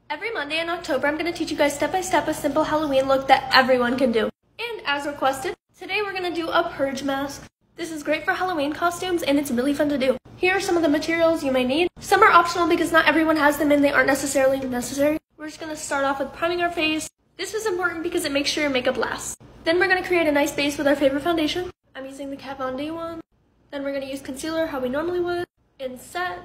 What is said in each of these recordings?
Every Monday in October, I'm going to teach you guys step by step a simple Halloween look that everyone can do. And as requested, today we're going to do a purge mask. This is great for Halloween costumes and it's really fun to do. Here are some of the materials you may need. Some are optional because not everyone has them and they aren't necessarily necessary. We're just going to start off with priming our face. This is important because it makes sure your makeup lasts. Then we're going to create a nice base with our favorite foundation. I'm using the Kat Von D one. Then we're going to use concealer how we normally would. And set.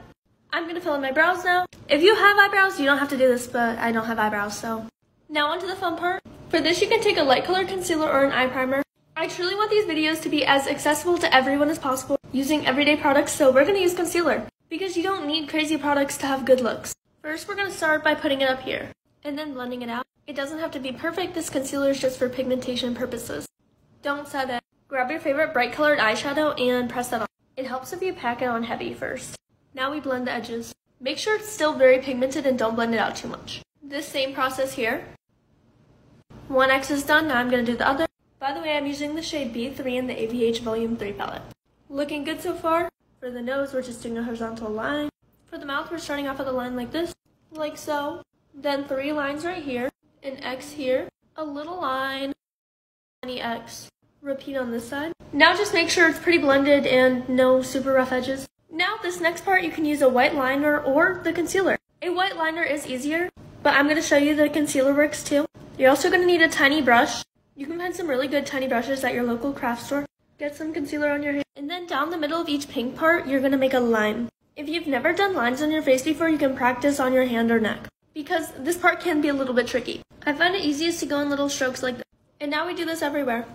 I'm going to fill in my brows now. If you have eyebrows, you don't have to do this, but I don't have eyebrows, so. Now onto the fun part. For this, you can take a light colored concealer or an eye primer. I truly want these videos to be as accessible to everyone as possible using everyday products, so we're going to use concealer because you don't need crazy products to have good looks. First, we're going to start by putting it up here and then blending it out. It doesn't have to be perfect. This concealer is just for pigmentation purposes. Don't set it. Grab your favorite bright colored eyeshadow and press that on. It helps if you pack it on heavy first. Now we blend the edges. Make sure it's still very pigmented and don't blend it out too much. This same process here. One X is done, now I'm going to do the other. By the way, I'm using the shade B3 in the AVH Volume 3 palette. Looking good so far. For the nose, we're just doing a horizontal line. For the mouth, we're starting off with a line like this, like so. Then 3 lines right here, an X here, a little line, tiny X. Repeat on this side. Now just make sure it's pretty blended and no super rough edges. Now this next part, you can use a white liner or the concealer. A white liner is easier, but I'm going to show you the concealer works too. You're also going to need a tiny brush. You can find some really good tiny brushes at your local craft store. Get some concealer on your hair. And then down the middle of each pink part, you're going to make a line. If you've never done lines on your face before, you can practice on your hand or neck, because this part can be a little bit tricky. I find it easiest to go in little strokes like this. And now we do this everywhere.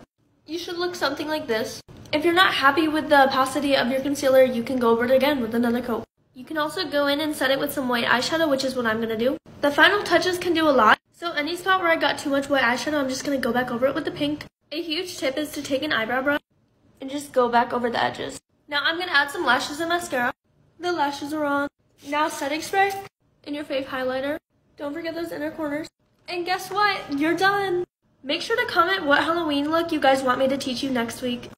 You should look something like this. If you're not happy with the opacity of your concealer, you can go over it again with another coat. You can also go in and set it with some white eyeshadow, which is what I'm going to do. The final touches can do a lot. So any spot where I got too much white eyeshadow, I'm just going to go back over it with the pink. A huge tip is to take an eyebrow brush and just go back over the edges. Now I'm going to add some lashes and mascara. The lashes are on. Now setting spray and your fave highlighter. Don't forget those inner corners. And guess what? You're done. Make sure to comment what Halloween look you guys want me to teach you next week.